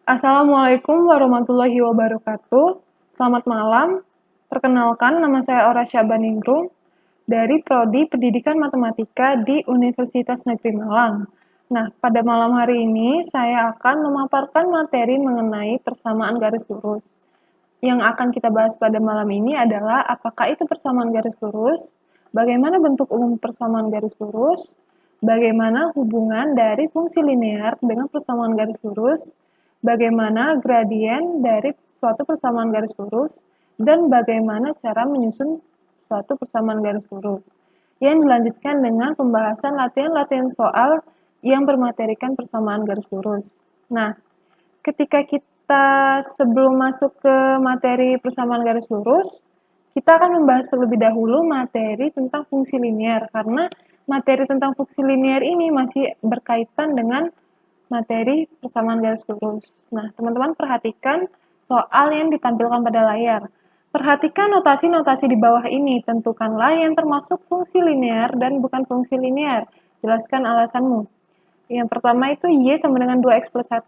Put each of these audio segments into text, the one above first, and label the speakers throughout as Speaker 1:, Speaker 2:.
Speaker 1: Assalamualaikum warahmatullahi wabarakatuh. Selamat malam. Perkenalkan, nama saya Ora Syabaningrum dari Prodi Pendidikan Matematika di Universitas Negeri Malang. Nah, pada malam hari ini saya akan memaparkan materi mengenai persamaan garis lurus. Yang akan kita bahas pada malam ini adalah apakah itu persamaan garis lurus, bagaimana bentuk umum persamaan garis lurus, bagaimana hubungan dari fungsi linear dengan persamaan garis lurus, bagaimana gradien dari suatu persamaan garis lurus, dan bagaimana cara menyusun suatu persamaan garis lurus. Yang dilanjutkan dengan pembahasan latihan-latihan soal yang bermaterikan persamaan garis lurus. Nah, ketika kita sebelum masuk ke materi persamaan garis lurus, kita akan membahas terlebih dahulu materi tentang fungsi linear, karena materi tentang fungsi linear ini masih berkaitan dengan materi persamaan garis lurus. Nah, teman-teman perhatikan soal yang ditampilkan pada layar. Perhatikan notasi-notasi di bawah ini, tentukanlah yang termasuk fungsi linear dan bukan fungsi linear. Jelaskan alasanmu. Yang pertama itu Y sama dengan 2X plus 1.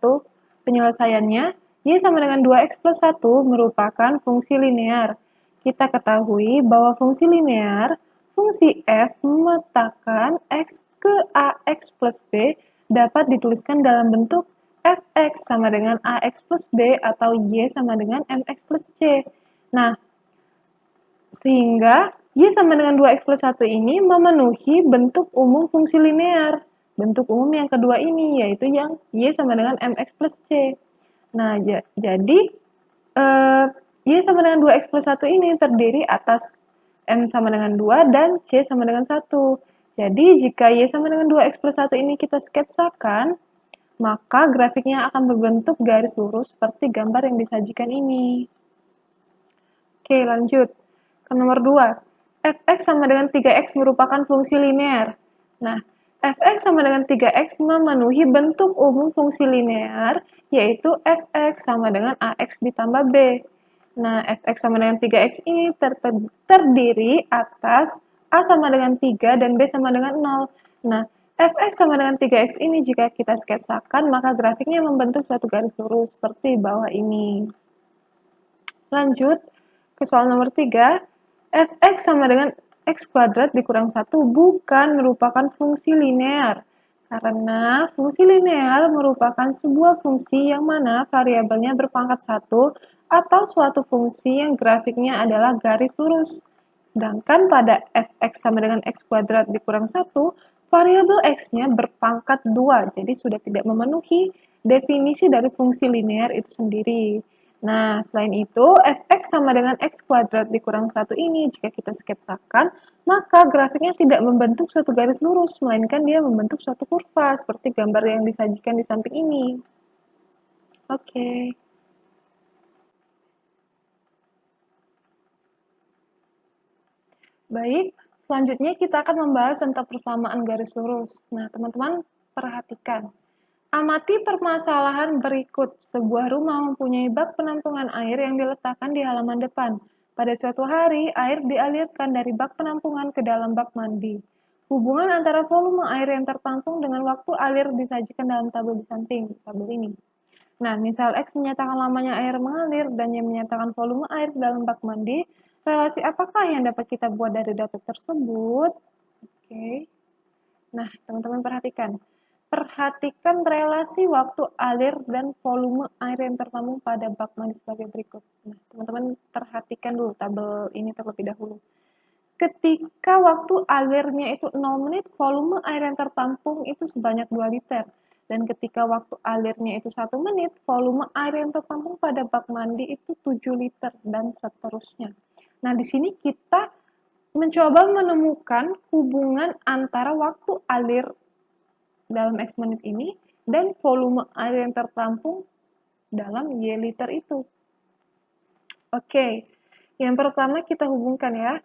Speaker 1: Penyelesaiannya, Y sama dengan 2X plus 1 merupakan fungsi linear. Kita ketahui bahwa fungsi linear, fungsi F memetakan X ke AX plus B dapat dituliskan dalam bentuk Fx sama dengan Ax plus B atau Y sama dengan Mx plus C. Nah, sehingga Y sama dengan 2X plus 1 ini memenuhi bentuk umum fungsi linear. Bentuk umum yang kedua ini, yaitu yang Y sama dengan Mx plus C. Nah, jadi Y sama dengan 2X plus 1 ini terdiri atas M sama dengan 2 dan C sama dengan 1. Jadi, jika Y sama dengan 2X plus 1 ini kita sketsakan, maka grafiknya akan berbentuk garis lurus seperti gambar yang disajikan ini. Oke, lanjut. Ke nomor 2. Fx sama dengan 3x merupakan fungsi linear. Nah, Fx sama dengan 3x memenuhi bentuk umum fungsi linear, yaitu Fx sama dengan Ax ditambah B. Nah, Fx sama dengan 3x ini terdiri atas A sama dengan 3 dan B sama dengan 0. Nah, Fx sama dengan 3x ini jika kita sketsakan, maka grafiknya membentuk suatu garis lurus seperti bawah ini. Lanjut ke soal nomor 3. Fx sama dengan x kuadrat dikurang 1 bukan merupakan fungsi linear. Karena fungsi linear merupakan sebuah fungsi yang mana variabelnya berpangkat 1 atau suatu fungsi yang grafiknya adalah garis lurus. Sedangkan pada fx sama dengan x kuadrat dikurang 1, variabel x-nya berpangkat 2, jadi sudah tidak memenuhi definisi dari fungsi linear itu sendiri. Nah, selain itu, fx sama dengan x kuadrat dikurang 1 ini, jika kita sketsakan, maka grafiknya tidak membentuk suatu garis lurus, melainkan dia membentuk suatu kurva, seperti gambar yang disajikan di samping ini. Oke. Baik, selanjutnya kita akan membahas tentang persamaan garis lurus. Nah, teman-teman perhatikan. Amati permasalahan berikut. Sebuah rumah mempunyai bak penampungan air yang diletakkan di halaman depan. Pada suatu hari, air dialirkan dari bak penampungan ke dalam bak mandi. Hubungan antara volume air yang tertampung dengan waktu alir disajikan dalam tabel di samping tabel ini. Nah, misal X menyatakan lamanya air mengalir dan Y menyatakan volume air dalam bak mandi, relasi apakah yang dapat kita buat dari data tersebut? Oke. Nah, teman-teman perhatikan. Perhatikan relasi waktu alir dan volume air yang tertampung pada bak mandi sebagai berikut. Nah, teman-teman perhatikan dulu tabel ini terlebih dahulu. Ketika waktu alirnya itu 0 menit, volume air yang tertampung itu sebanyak 2 liter. Dan ketika waktu alirnya itu 1 menit, volume air yang tertampung pada bak mandi itu 7 liter, dan seterusnya. Nah, di sini kita mencoba menemukan hubungan antara waktu alir dalam X menit ini dan volume air yang tertampung dalam Y liter itu. Oke, yang pertama kita hubungkan ya.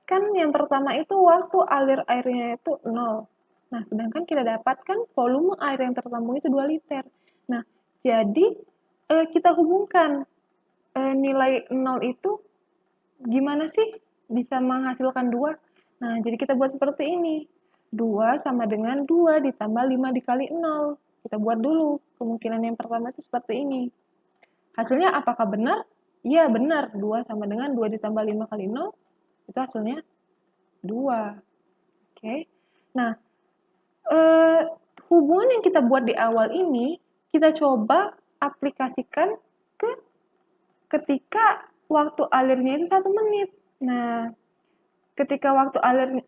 Speaker 1: Kan yang pertama itu waktu alir airnya itu 0. Nah, sedangkan kita dapatkan volume air yang tertampung itu 2 liter. Nah, jadi kita hubungkan nilai 0 itu gimana sih bisa menghasilkan 2? Nah, jadi kita buat seperti ini. 2 sama dengan 2 ditambah 5 dikali 0. Kita buat dulu kemungkinan yang pertama itu seperti ini. Hasilnya apakah benar? Iya benar, 2 sama dengan 2 ditambah 5 kali 0, itu hasilnya 2. Oke. Nah, hubungan yang kita buat di awal ini, kita coba aplikasikan ke ketika waktu alirnya itu 1 menit. Nah, ketika waktu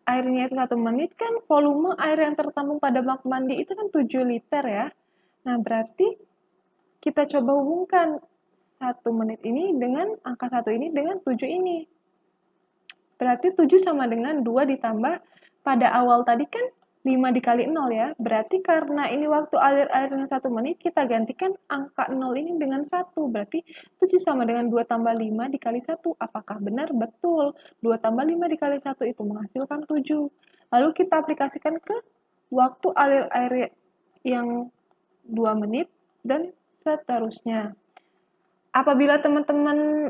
Speaker 1: airnya itu 1 menit kan volume air yang tertampung pada bak mandi itu kan 7 liter ya. Nah, berarti kita coba hubungkan 1 menit ini dengan angka 1 ini dengan 7 ini. Berarti 7 sama dengan 2 ditambah pada awal tadi kan 5 dikali 0 ya. Berarti karena ini waktu airnya 1 menit, kita gantikan angka 0 ini dengan 1. Berarti 7 sama dengan 2 tambah 5 dikali 1. Apakah benar? Betul. 2 tambah 5 dikali 1 itu menghasilkan 7. Lalu kita aplikasikan ke waktu alir air yang 2 menit dan seterusnya. Apabila teman-teman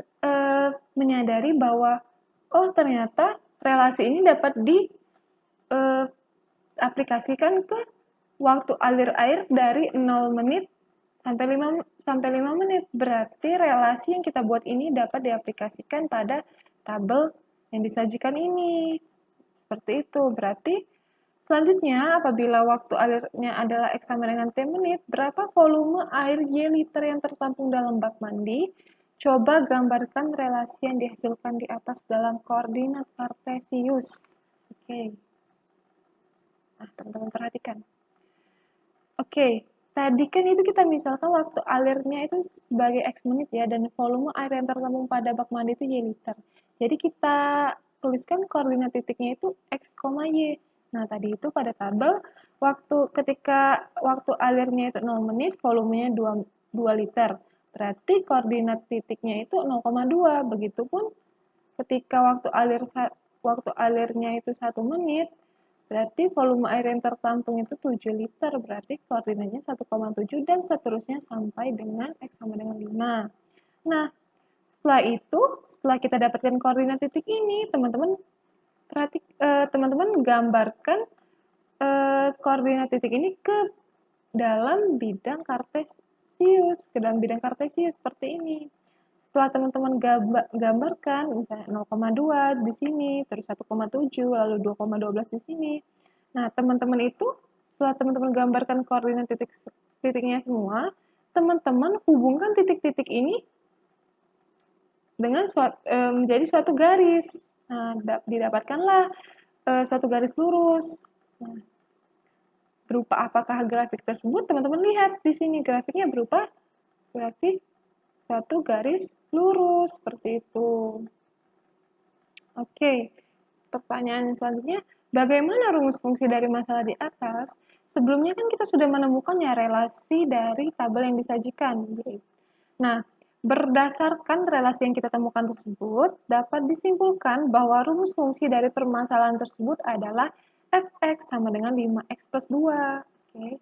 Speaker 1: menyadari bahwa oh ternyata relasi ini dapat diaplikasikan ke waktu alir air dari 0 menit sampai 5 menit. Berarti relasi yang kita buat ini dapat diaplikasikan pada tabel yang disajikan ini. Seperti itu. Berarti selanjutnya, apabila waktu alirnya adalah X sama dengan T menit, berapa volume air Y liter yang tertampung dalam bak mandi? Coba gambarkan relasi yang dihasilkan di atas dalam koordinat kartesius. Oke. Nah, teman-teman perhatikan. Oke, tadi kan itu kita misalkan waktu alirnya itu sebagai X menit ya, dan volume air yang tertampung pada bak mandi itu Y liter. Jadi kita tuliskan koordinat titiknya itu X, Y. Nah, tadi itu pada tabel, ketika waktu alirnya itu 0 menit, volumenya 2 liter. Berarti koordinat titiknya itu 0,2. Begitupun ketika waktu alirnya itu 1 menit, berarti volume air yang tertampung itu 7 liter. Berarti koordinatnya 1,7 dan seterusnya sampai dengan X sama dengan 5. Nah, setelah kita dapatkan koordinat titik ini, teman-teman gambarkan koordinat titik ini ke dalam bidang kartesius, seperti ini. Setelah teman-teman gambarkan, misalnya 0,2 di sini, terus 1,7, lalu 2,12 di sini. Nah, teman-teman itu, setelah teman-teman gambarkan koordinat titiknya semua, teman-teman hubungkan titik-titik ini dengan menjadi suatu garis. Nah, didapatkanlah suatu garis lurus. Nah, berupa apakah grafik tersebut? Teman-teman lihat di sini grafiknya berupa grafik satu garis lurus seperti itu. Oke, pertanyaan selanjutnya, bagaimana rumus fungsi dari masalah di atas? Sebelumnya kan kita sudah menemukannya relasi dari tabel yang disajikan. Nah, berdasarkan relasi yang kita temukan tersebut, dapat disimpulkan bahwa rumus fungsi dari permasalahan tersebut adalah f(x) sama dengan 5x plus 2. Oke.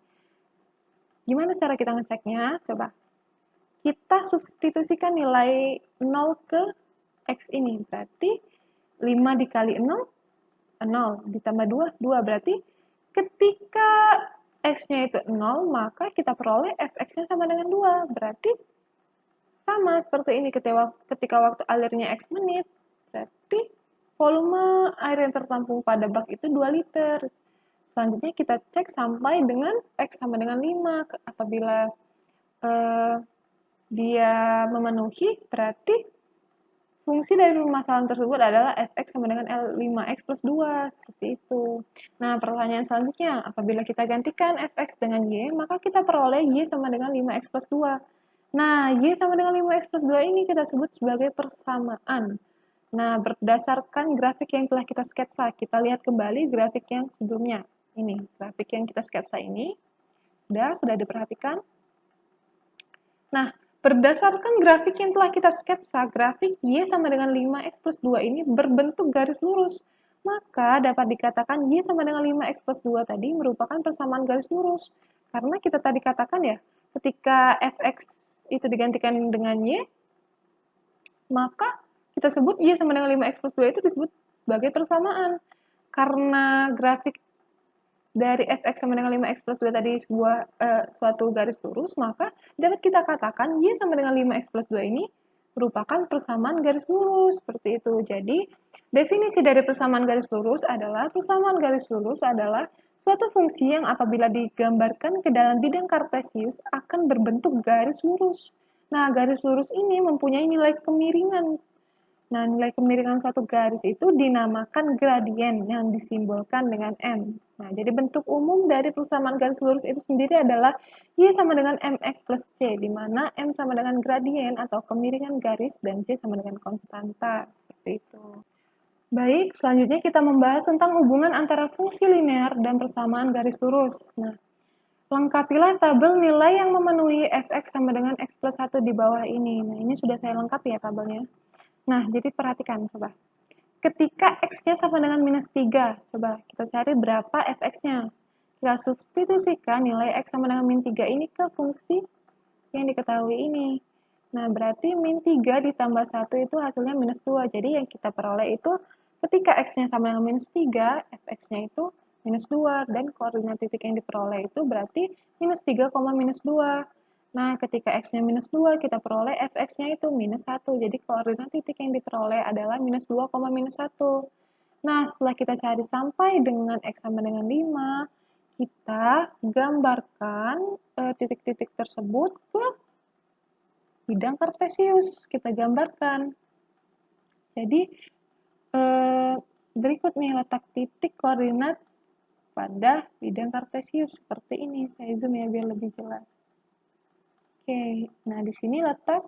Speaker 1: Gimana cara kita ngeceknya? Coba. Kita substitusikan nilai 0 ke x ini. Berarti 5 dikali 0, 0. Ditambah 2, 2. Berarti ketika x-nya itu 0, maka kita peroleh fx-nya sama dengan 2. Berarti sama seperti ini ketika waktu alirnya X menit, berarti volume air yang tertampung pada bak itu 2 liter. Selanjutnya kita cek sampai dengan X sama dengan 5. Apabila dia memenuhi, berarti fungsi dari permasalahan tersebut adalah fx sama dengan L5x plus 2. Seperti itu. Nah, pertanyaan selanjutnya, apabila kita gantikan fx dengan y, maka kita peroleh y sama dengan 5x plus 2. Nah, Y sama dengan 5x plus 2 ini kita sebut sebagai persamaan. Nah, berdasarkan grafik yang telah kita sketsa, kita lihat kembali grafik yang sebelumnya. Ini, grafik yang kita sketsa ini. Sudah diperhatikan? Nah, berdasarkan grafik yang telah kita sketsa, grafik Y sama dengan 5x plus 2 ini berbentuk garis lurus. Maka dapat dikatakan Y sama dengan 5x plus 2 tadi merupakan persamaan garis lurus. Karena kita tadi katakan ya, ketika fx itu digantikan dengan Y, maka kita sebut Y sama dengan 5x plus 2 itu disebut sebagai persamaan. Karena grafik dari fx sama dengan 5x plus 2 tadi suatu garis lurus, maka dapat kita katakan y sama dengan 5x plus 2 ini merupakan persamaan garis lurus, seperti itu. Jadi, definisi dari persamaan garis lurus adalah suatu fungsi yang apabila digambarkan ke dalam bidang kartesius akan berbentuk garis lurus. Nah, garis lurus ini mempunyai nilai kemiringan. Nah, nilai kemiringan suatu garis itu dinamakan gradien yang disimbolkan dengan M. Nah, jadi bentuk umum dari persamaan garis lurus itu sendiri adalah Y sama dengan MX plus C, di mana M sama dengan gradien atau kemiringan garis dan C sama dengan konstanta. Seperti itu. Baik, selanjutnya kita membahas tentang hubungan antara fungsi linear dan persamaan garis lurus. Nah, lengkapilah tabel nilai yang memenuhi fx sama dengan x plus 1 di bawah ini. Nah, ini sudah saya lengkapi ya tabelnya. Nah, jadi perhatikan, coba. Ketika x-nya sama dengan minus 3, coba kita cari berapa fx-nya. Kita substitusikan nilai x sama dengan min 3 ini ke fungsi yang diketahui ini. Nah, berarti min 3 ditambah 1 itu hasilnya minus 2. Jadi yang kita peroleh itu ketika x-nya sama dengan minus 3, fx-nya itu minus 2. Dan koordinat titik yang diperoleh itu berarti minus 3, minus 2. Nah, ketika x-nya minus 2, kita peroleh fx-nya itu minus 1. Jadi, koordinat titik yang diperoleh adalah minus 2, minus 1. Nah, setelah kita cari sampai dengan x sama dengan 5, kita gambarkan titik-titik tersebut ke bidang kartesius. Kita gambarkan. Jadi, berikut nih letak titik koordinat pada bidang kartesius. Seperti ini. Saya zoom ya biar lebih jelas. Oke, nah di sini letak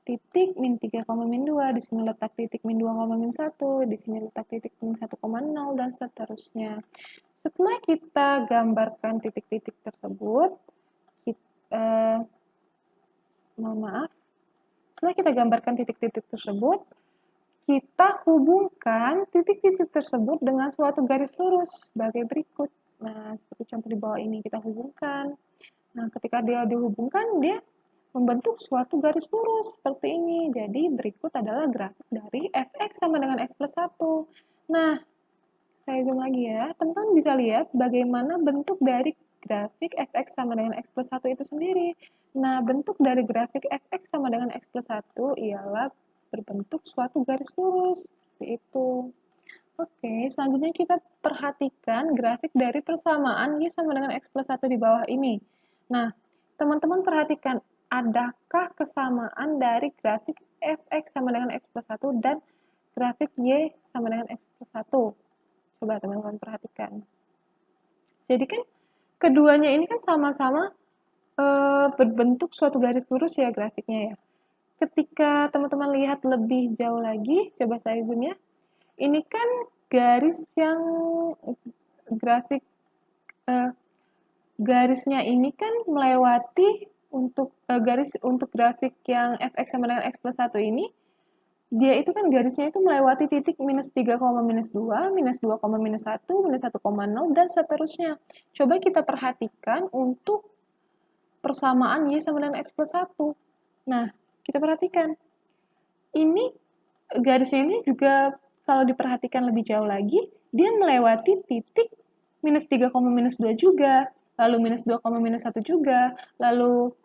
Speaker 1: titik min 3, min 2, di sini letak titik min 2, min 1, di sini letak titik min 1, 0, dan seterusnya. Setelah kita gambarkan titik-titik tersebut, setelah kita gambarkan titik-titik tersebut, kita hubungkan titik-titik tersebut dengan suatu garis lurus sebagai berikut. Nah, seperti contoh di bawah ini kita hubungkan. Nah, ketika dia dihubungkan, dia membentuk suatu garis lurus seperti ini. Jadi, berikut adalah grafik dari fx sama dengan x plus 1. Nah, saya zoom lagi ya. Teman-teman bisa lihat bagaimana bentuk dari grafik fx sama dengan x plus 1 itu sendiri. Nah, bentuk dari grafik fx sama dengan x plus 1 ialah berbentuk suatu garis lurus. Seperti itu. Oke, selanjutnya kita perhatikan grafik dari persamaan Y sama dengan X plus 1 di bawah ini. Nah, teman-teman perhatikan, adakah kesamaan dari grafik Fx sama dengan X plus 1 dan grafik Y sama dengan X plus 1? Coba teman-teman perhatikan. Jadi kan, keduanya ini kan sama-sama berbentuk suatu garis lurus ya grafiknya ya. Ketika teman-teman lihat lebih jauh lagi, coba saya zoom ya. Ini kan garis yang garisnya ini kan melewati untuk grafik yang fx sama dengan x plus 1 ini, dia itu kan garisnya itu melewati titik minus 3, minus 2, minus 2, minus 1, minus 1, 0, dan seterusnya. Coba kita perhatikan untuk persamaan Y sama dengan X plus 1. Nah, kita perhatikan. Ini garisnya ini juga kalau diperhatikan lebih jauh lagi, dia melewati titik minus 3, minus 2 juga, lalu minus 2, minus 1 juga, lalu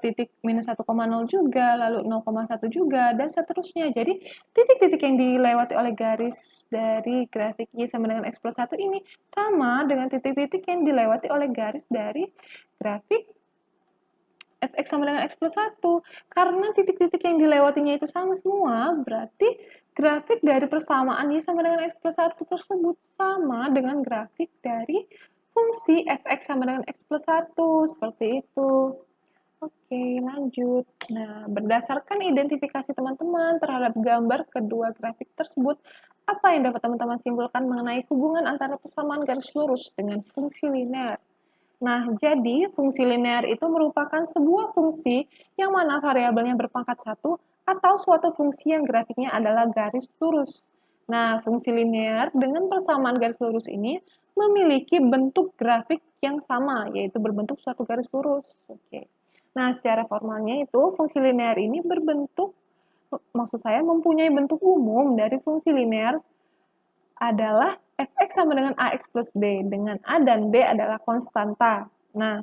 Speaker 1: titik minus 1, 0 juga, lalu 0,1 juga, dan seterusnya. Jadi, titik-titik yang dilewati oleh garis dari grafik Y sama dengan X plus 1 ini sama dengan titik-titik yang dilewati oleh garis dari grafik fx sama dengan x plus 1. Karena titik-titik yang dilewatinya itu sama semua, berarti grafik dari persamaan Y sama dengan x plus 1 tersebut sama dengan grafik dari fungsi fx sama dengan x plus 1. Seperti itu. Oke, lanjut. Nah, berdasarkan identifikasi teman-teman terhadap gambar kedua grafik tersebut, apa yang dapat teman-teman simpulkan mengenai hubungan antara persamaan garis lurus dengan fungsi linear? Nah, jadi fungsi linear itu merupakan sebuah fungsi yang mana variabelnya berpangkat 1 atau suatu fungsi yang grafiknya adalah garis lurus. Nah, fungsi linear dengan persamaan garis lurus ini memiliki bentuk grafik yang sama, yaitu berbentuk suatu garis lurus. Oke. Nah, secara formalnya itu fungsi linear ini maksud saya mempunyai bentuk umum dari fungsi linear adalah fx sama dengan ax plus b, dengan a dan b adalah konstanta. Nah,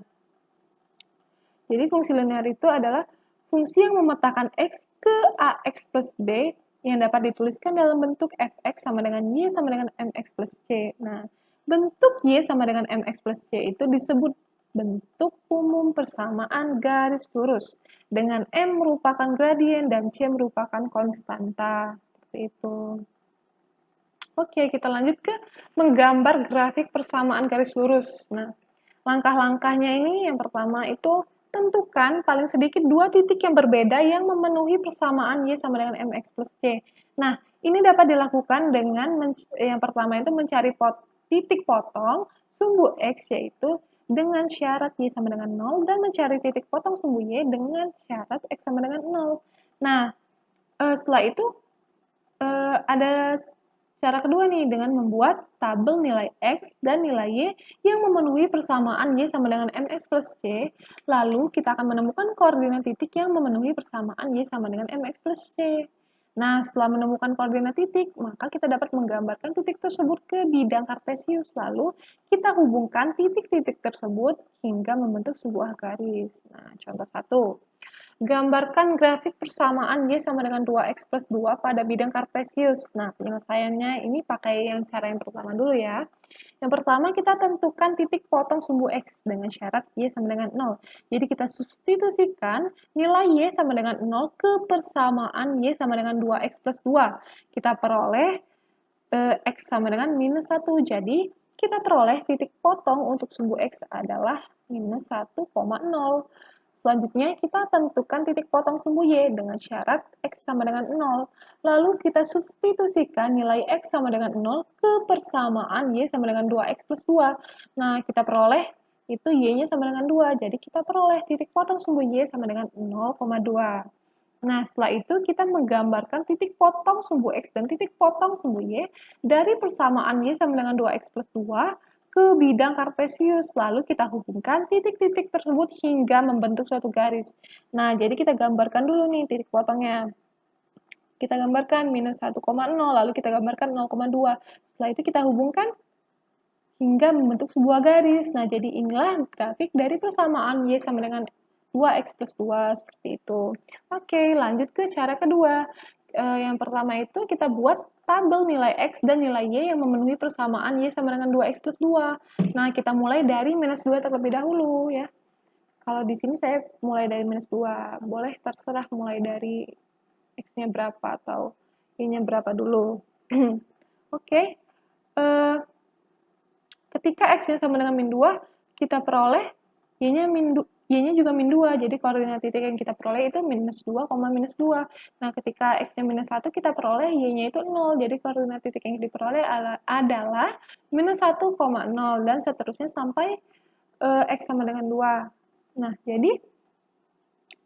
Speaker 1: jadi fungsi linear itu adalah fungsi yang memetakan x ke ax plus b yang dapat dituliskan dalam bentuk fx sama dengan y sama dengan mx plus c. Nah, bentuk y sama dengan mx plus c itu disebut bentuk umum persamaan garis lurus, dengan m merupakan gradien dan c merupakan konstanta. Seperti itu. Oke, kita lanjut ke menggambar grafik persamaan garis lurus. Nah, langkah-langkahnya ini yang pertama itu tentukan paling sedikit dua titik yang berbeda yang memenuhi persamaan y sama dengan mx plus c. Nah, ini dapat dilakukan dengan yang pertama itu mencari titik potong sumbu x yaitu dengan syarat y sama dengan 0 dan mencari titik potong sumbu y dengan syarat x sama dengan 0. Nah, setelah itu ada cara kedua nih, dengan membuat tabel nilai X dan nilai Y yang memenuhi persamaan Y sama dengan MX plus C, lalu kita akan menemukan koordinat titik yang memenuhi persamaan Y sama dengan MX plus C. Nah, setelah menemukan koordinat titik, maka kita dapat menggambarkan titik tersebut ke bidang kartesius, lalu kita hubungkan titik-titik tersebut hingga membentuk sebuah garis. Nah, contoh 1. Gambarkan grafik persamaan Y sama dengan 2X plus 2 pada bidang kartesius. Nah, penyelesaiannya ini pakai cara yang pertama dulu ya. Yang pertama kita tentukan titik potong sumbu X dengan syarat Y sama dengan 0. Jadi kita substitusikan nilai Y sama dengan 0 ke persamaan Y sama dengan 2X plus 2. Kita peroleh X sama dengan minus 1. Jadi kita peroleh titik potong untuk sumbu X adalah minus 1,0. Selanjutnya, kita tentukan titik potong sumbu Y dengan syarat X sama dengan 0. Lalu kita substitusikan nilai X sama dengan 0 ke persamaan Y sama dengan 2X plus 2. Nah, kita peroleh itu Y-nya sama dengan 2. Jadi, kita peroleh titik potong sumbu Y sama dengan 0,2. Nah, setelah itu kita menggambarkan titik potong sumbu X dan titik potong sumbu Y dari persamaan Y sama dengan 2X plus 2 ke bidang kartesius, lalu kita hubungkan titik-titik tersebut hingga membentuk suatu garis. Nah, jadi kita gambarkan dulu nih titik potongnya. Kita gambarkan minus 1,0, lalu kita gambarkan 0,2. Setelah itu kita hubungkan hingga membentuk sebuah garis. Nah, jadi inilah grafik dari persamaan Y sama dengan 2X plus 2, seperti itu. Oke, lanjut ke cara kedua. Yang pertama itu kita buat tabel nilai X dan nilai Y yang memenuhi persamaan Y sama dengan 2X plus 2. Nah, kita mulai dari minus 2 terlebih dahulu ya. Kalau di sini saya mulai dari minus 2. Boleh terserah mulai dari X-nya berapa atau Y-nya berapa dulu. Oke. Ketika X-nya sama dengan min 2, kita peroleh Y-nya juga min 2, jadi koordinat titik yang kita peroleh itu minus 2, minus 2. Nah, ketika X-nya minus 1, kita peroleh Y-nya itu 0, jadi koordinat titik yang diperoleh adalah minus 1,0, dan seterusnya sampai X sama dengan 2. Nah, jadi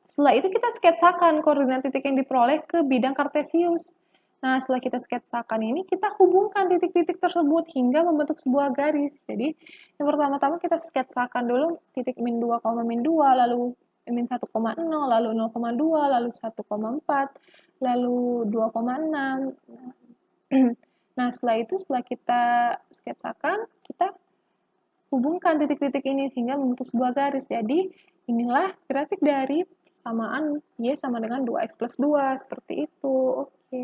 Speaker 1: setelah itu kita sketsakan koordinat titik yang diperoleh ke bidang kartesius. Nah, setelah kita sketsakan ini, kita hubungkan titik-titik tersebut hingga membentuk sebuah garis. Jadi, yang pertama-tama kita sketsakan dulu titik min 2, min 2, lalu min 1,0, lalu 0,2, lalu 1,4, lalu 2,6. Nah, setelah kita sketsakan, kita hubungkan titik-titik ini sehingga membentuk sebuah garis. Jadi, inilah grafik dari persamaan Y sama dengan 2X plus 2, seperti itu. Oke.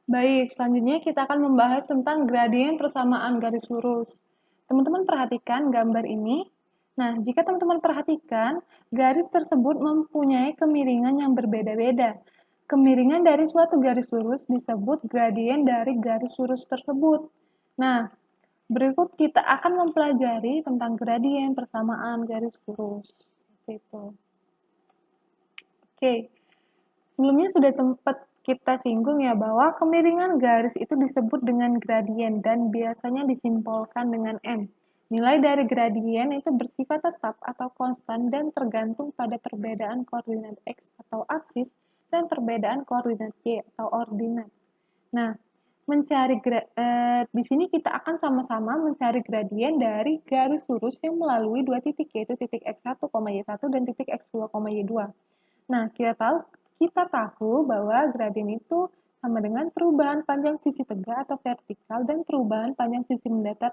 Speaker 1: Baik, selanjutnya kita akan membahas tentang gradien persamaan garis lurus. Teman-teman perhatikan gambar ini. Nah, jika teman-teman perhatikan, garis tersebut mempunyai kemiringan yang berbeda-beda. Kemiringan dari suatu garis lurus disebut gradien dari garis lurus tersebut. Nah, berikut kita akan mempelajari tentang gradien persamaan garis lurus. Itu. Oke, sebelumnya sudah sempat kita singgung ya bahwa kemiringan garis itu disebut dengan gradien dan biasanya disimpulkan dengan M. Nilai dari gradien itu bersifat tetap atau konstan dan tergantung pada perbedaan koordinat X atau aksis dan perbedaan koordinat Y atau ordinat. Nah, di sini kita akan sama-sama mencari gradien dari garis lurus yang melalui dua titik, yaitu titik X1, Y1 dan titik X2, Y2. Nah, kita tahu bahwa gradien itu sama dengan perubahan panjang sisi tegak atau vertikal dan perubahan panjang sisi mendatar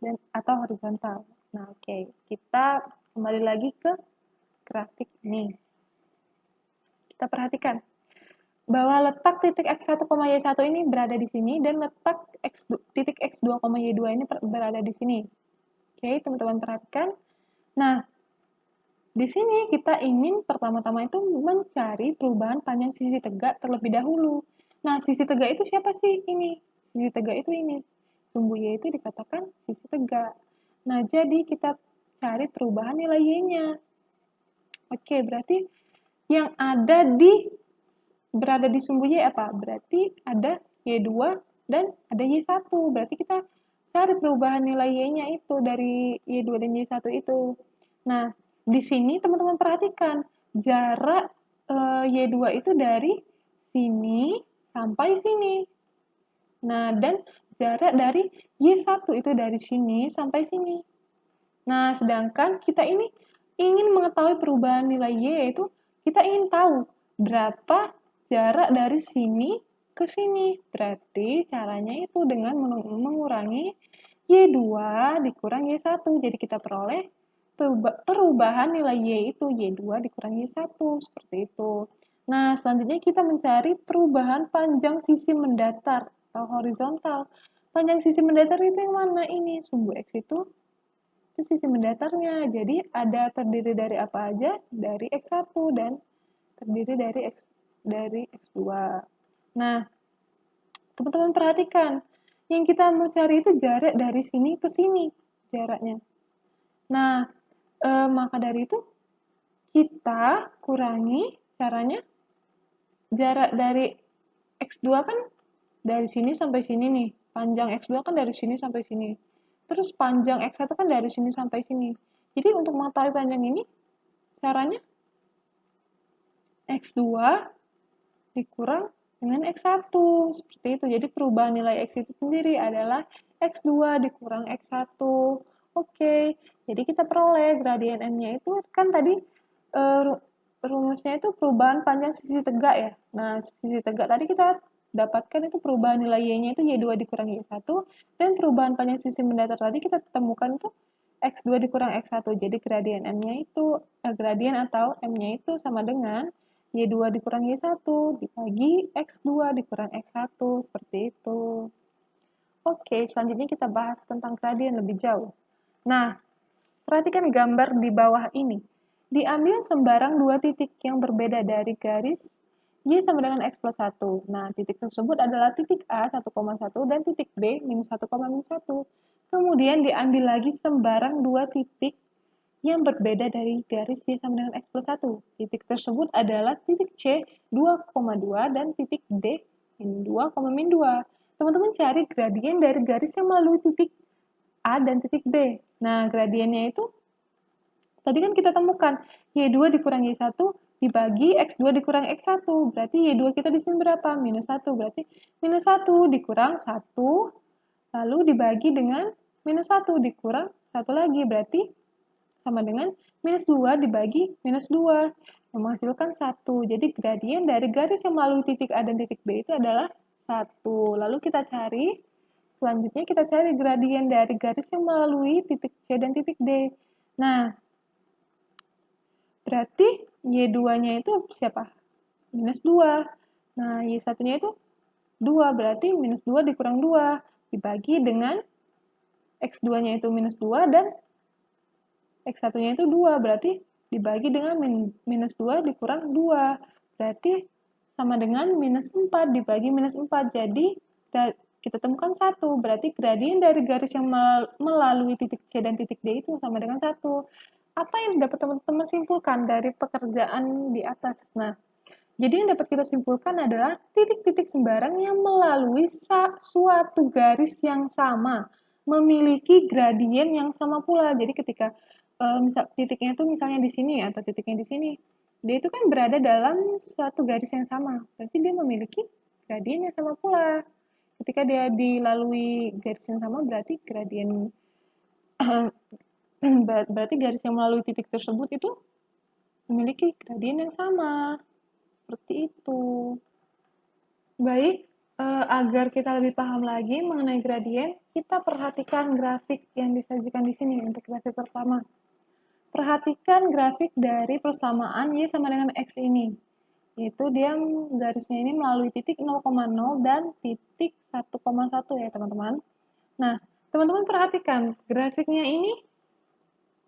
Speaker 1: dan atau horizontal. Nah, oke. Kita kembali lagi ke grafik ini. Kita perhatikan bahwa letak titik X1, Y1 ini berada di sini dan letak titik X2, Y2 ini berada di sini. Oke, teman-teman perhatikan. Nah, di sini kita ingin pertama-tama itu mencari perubahan panjang sisi tegak terlebih dahulu. Nah, sisi tegak itu siapa sih? Ini. Sisi tegak itu ini. Sumbu Y itu dikatakan sisi tegak. Nah, jadi kita cari perubahan nilai Y-nya. Oke, berarti yang ada berada di sumbu Y apa? Berarti ada Y2 dan ada Y1. Berarti kita cari perubahan nilai Y-nya itu dari Y2 dan Y1 itu. Nah, di sini teman-teman perhatikan jarak Y2 itu dari sini sampai sini. Nah, dan jarak dari Y1 itu dari sini sampai sini. Nah, sedangkan kita ini ingin mengetahui perubahan nilai Y, yaitu kita ingin tahu berapa jarak dari sini ke sini. Berarti caranya itu dengan mengurangi Y2 dikurang Y1. Jadi kita peroleh perubahan nilai Y itu Y2 dikurang Y1. Seperti itu. Nah, selanjutnya kita mencari perubahan panjang sisi mendatar atau horizontal. Panjang sisi mendatar itu yang mana? Ini sumbu X itu sisi mendatarnya. Jadi ada terdiri dari apa aja? Dari X1 dan terdiri dari X2. Nah, teman-teman perhatikan. Yang kita mau cari itu jarak dari sini ke sini jaraknya. Nah, maka dari itu kita kurangi caranya jarak dari X2 kan dari sini sampai sini nih. Panjang X2 kan dari sini sampai sini. Terus panjang X1 kan dari sini sampai sini. Jadi untuk mengetahui panjang ini, caranya X2 dikurang dengan X1. Seperti itu. Jadi perubahan nilai X itu sendiri adalah X2 dikurang X1. Oke, jadi kita peroleh gradien M-nya itu kan tadi rumusnya itu perubahan panjang sisi tegak ya. Nah, sisi tegak tadi kita dapatkan itu perubahan nilai Y-nya itu Y2 dikurang Y1, dan perubahan panjang sisi mendatar tadi kita temukan itu X2 dikurang X1. Jadi gradien M-nya itu, gradien atau M-nya itu sama dengan Y2 dikurang Y1 dibagi X2 dikurang X1, seperti itu. Oke, selanjutnya kita bahas tentang gradien lebih jauh. Nah, perhatikan gambar di bawah ini. Diambil sembarang dua titik yang berbeda dari garis Y sama dengan X plus 1. Nah, titik tersebut adalah titik A 1,1 dan titik B minus 1,1. Kemudian diambil lagi sembarang dua titik yang berbeda dari garis Y sama dengan X plus 1. Titik tersebut adalah titik C 2,2 dan titik D min 2,2. Teman-teman cari gradien dari garis yang melalui titik A dan titik B. Nah, gradiennya itu tadi kan kita temukan Y2 dikurang Y1 dibagi X2 dikurang X1. Berarti Y2 kita di sini berapa? Minus 1. Berarti minus 1 dikurang 1, lalu dibagi dengan minus 1 dikurang 1 lagi. Berarti sama dengan minus 2 dibagi minus 2. Yang menghasilkan 1. Jadi gradien dari garis yang melalui titik A dan titik B itu adalah 1. Lalu kita cari, selanjutnya kita cari gradien dari garis yang melalui titik C dan titik D. Nah, berarti Y2-nya itu siapa? Minus 2. Nah, Y1-nya itu 2. Berarti minus 2 dikurang 2. Dibagi dengan X2-nya itu minus 2 dan X1-nya itu 2. Berarti dibagi dengan minus 2 dikurang 2. Berarti sama dengan minus 4 dibagi minus 4. Jadi kita temukan 1. Berarti gradien dari garis yang melalui titik C dan titik D itu sama dengan 1. Apa yang dapat teman-teman simpulkan dari pekerjaan di atas? Nah, jadi yang dapat kita simpulkan adalah titik-titik sembarang yang melalui suatu garis yang sama memiliki gradien yang sama pula. Jadi ketika misal titiknya itu misalnya di sini atau titiknya di sini, dia itu kan berada dalam suatu garis yang sama. Berarti dia memiliki gradien yang sama pula. Ketika dia dilalui garis yang sama, berarti gradien berarti garis yang melalui titik tersebut itu memiliki gradien yang sama. Seperti itu. Baik, agar kita lebih paham lagi mengenai gradien, kita perhatikan grafik yang disajikan di sini untuk grafik pertama. Perhatikan grafik dari persamaan Y sama dengan X ini. Yaitu dia garisnya ini melalui titik 0,0 dan titik 1,1 ya teman-teman. Nah, teman-teman perhatikan grafiknya ini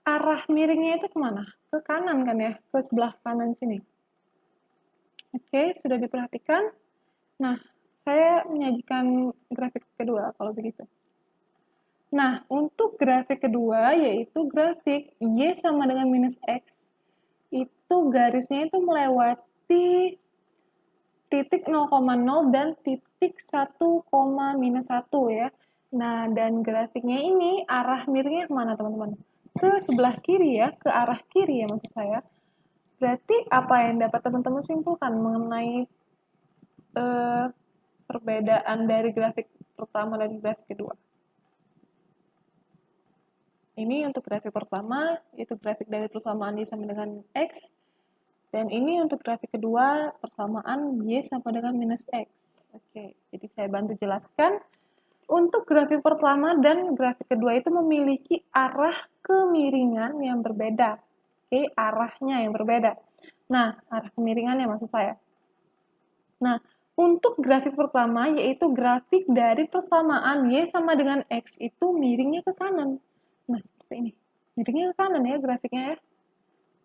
Speaker 1: arah miringnya itu kemana? Ke kanan kan ya, ke sebelah kanan sini. Oke, sudah diperhatikan. Nah, saya menyajikan grafik kedua kalau begitu. Nah, untuk grafik kedua yaitu grafik Y sama dengan minus X, itu garisnya itu melewati titik 0,0 dan titik 1, minus 1 ya. Nah, dan grafiknya ini arah miringnya kemana teman-teman? Ke sebelah kiri ya, ke arah kiri ya maksud saya. Berarti apa yang dapat teman-teman simpulkan mengenai perbedaan dari grafik pertama dan grafik kedua? Ini untuk grafik pertama, itu grafik dari persamaan Y sama dengan X. Dan ini untuk grafik kedua, persamaan Y sama dengan minus X. Oke, jadi saya bantu jelaskan. Untuk grafik pertama dan grafik kedua itu memiliki arah kemiringan yang berbeda. Oke, arahnya yang berbeda. Nah, arah kemiringannya maksud saya. Nah, untuk grafik pertama, yaitu grafik dari persamaan Y sama dengan X itu miringnya ke kanan. Nah, seperti ini. Miringnya ke kanan ya grafiknya ya.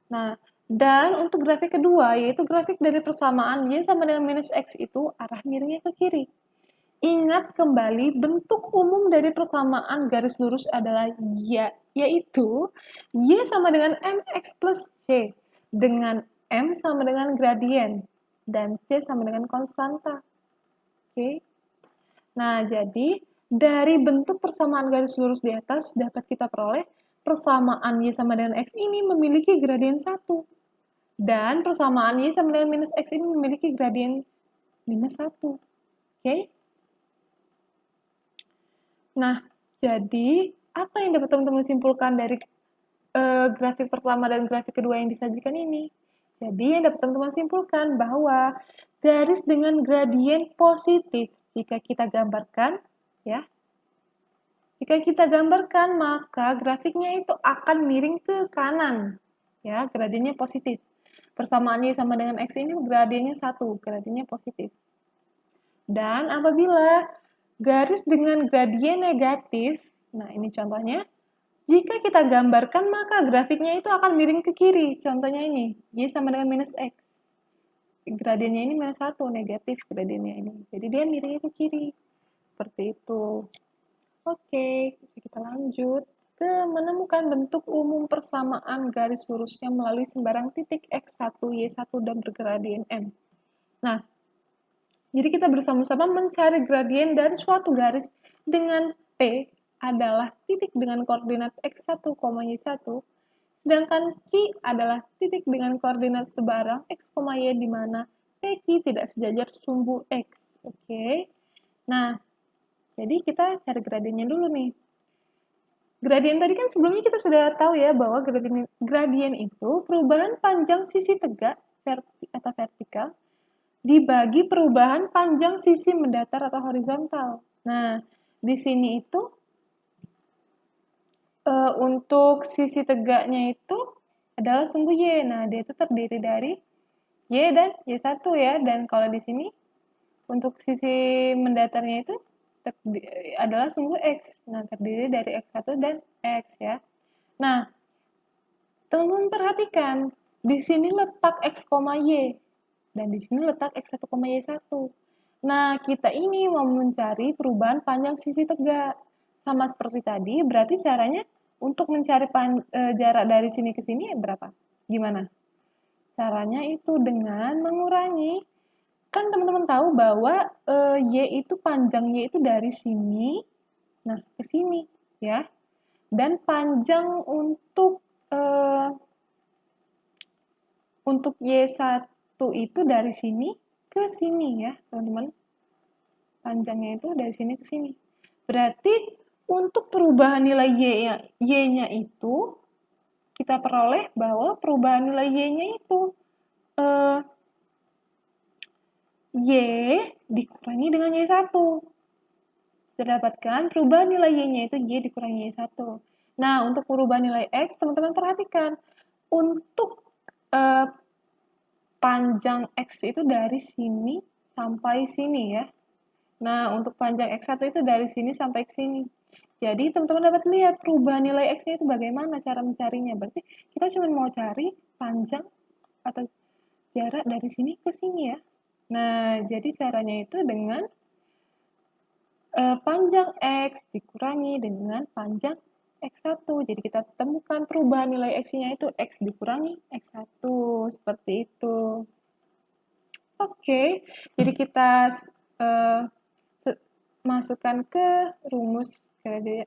Speaker 1: Nah, dan untuk grafik kedua, yaitu grafik dari persamaan Y sama dengan minus X itu arah miringnya ke kiri. Ingat kembali bentuk umum dari persamaan garis lurus adalah yaitu Y sama dengan MX plus C, dengan M sama dengan gradien, dan C sama dengan konstanta. Oke. Nah, jadi dari bentuk persamaan garis lurus di atas dapat kita peroleh persamaan Y sama dengan X ini memiliki gradien 1. Dan persamaan Y sama dengan minus X ini memiliki gradien minus 1. Oke? Nah, jadi apa yang dapat teman-teman simpulkan dari grafik pertama dan grafik kedua yang disajikan ini? Jadi yang dapat teman-teman simpulkan bahwa garis dengan gradien positif jika kita gambarkan, ya, jika kita gambarkan maka grafiknya itu akan miring ke kanan, ya, gradiennya positif. Persamaan Y sama dengan X ini gradiennya 1, gradiennya positif. Dan apabila garis dengan gradien negatif, nah ini contohnya, jika kita gambarkan maka grafiknya itu akan miring ke kiri. Contohnya ini, Y sama dengan minus X. Gradiennya ini minus 1, negatif gradiennya ini. Jadi dia miringnya ke kiri. Seperti itu. Oke, kita lanjut ke menemukan bentuk umum persamaan garis lurusnya melalui sembarang titik X1, Y1, dan bergradien M. Nah, jadi kita bersama-sama mencari gradien dari suatu garis dengan P adalah titik dengan koordinat X1, Y1, sedangkan Q adalah titik dengan koordinat sebarang X, Y di mana PQ tidak sejajar sumbu X. Oke. Nah, jadi kita cari gradiennya dulu nih. Gradien tadi kan sebelumnya kita sudah tahu ya bahwa gradien itu perubahan panjang sisi tegak atau vertikal dibagi perubahan panjang sisi mendatar atau horizontal. Nah, di sini itu untuk sisi tegaknya itu adalah sumbu Y. Nah, dia itu terdiri dari Y dan Y1 ya. Dan kalau di sini untuk sisi mendatarnya itu adalah sumbu X. Nah, terdiri dari X1 dan X ya. Nah, teman-teman perhatikan, di sini letak X, Y. Dan di sini letak X1, Y1. Nah, kita ini mau mencari perubahan panjang sisi tegak. Sama seperti tadi, berarti caranya untuk mencari jarak dari sini ke sini berapa? Gimana? Caranya itu dengan mengurangi. Kan teman-teman tahu bahwa Y itu panjang Y itu dari sini, nah ke sini ya. Dan panjang untuk Y1 itu dari sini ke sini ya, teman-teman. Panjangnya itu dari sini ke sini. Berarti untuk perubahan nilai Y-nya itu, kita peroleh bahwa perubahan nilai Y-nya itu Y dikurangi dengan Y1. Terdapatkan perubahan nilai Y-nya itu Y dikurangi Y1. Nah, untuk perubahan nilai X, teman-teman perhatikan. Untuk panjang X itu dari sini sampai sini ya. Nah, untuk panjang X1 itu dari sini sampai ke sini. Jadi, teman-teman dapat lihat perubahan nilai X-nya itu bagaimana cara mencarinya. Berarti, kita cuma mau cari panjang atau jarak dari sini ke sini ya. Nah, jadi caranya itu dengan panjang X dikurangi dengan panjang X1. Jadi, kita temukan perubahan nilai X-nya itu X dikurangi X1. Seperti itu. Oke, jadi kita masukkan ke rumus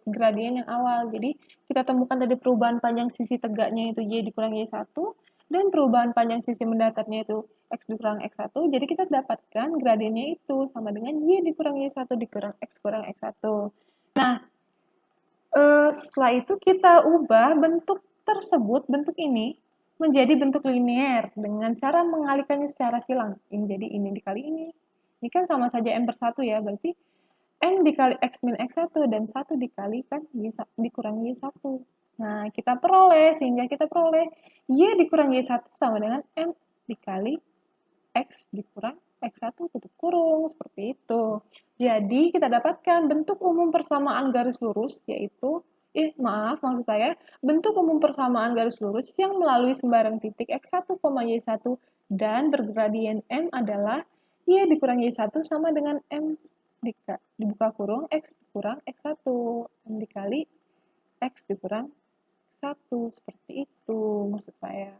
Speaker 1: gradien yang awal. Jadi, kita temukan tadi perubahan panjang sisi tegaknya itu Y dikurangi Y1, dan perubahan panjang sisi mendatarnya itu X dikurang X1. Jadi, kita dapatkan gradiennya itu sama dengan Y dikurangi Y1 dikurang X kurang X1. Nah, setelah itu kita ubah bentuk tersebut, bentuk ini, menjadi bentuk linear dengan cara mengalihkannya secara silang. Ini jadi ini dikali ini. Ini kan sama saja M/1 ya, berarti M dikali X min X1 dan 1 dikalikan Y dikurangi Y1. Nah, kita peroleh, sehingga kita peroleh Y dikurangi Y1 sama dengan M dikali X dikurang X1 tutup kurung, seperti itu. Jadi, kita dapatkan bentuk umum persamaan garis lurus, yaitu, maksud saya, bentuk umum persamaan garis lurus yang melalui sembarang titik X1, Y1 dan bergradien M adalah Y dikurangi Y1 sama dengan M dibuka kurung X dikurang X1, M dikali X dikurang X1, seperti itu maksud saya.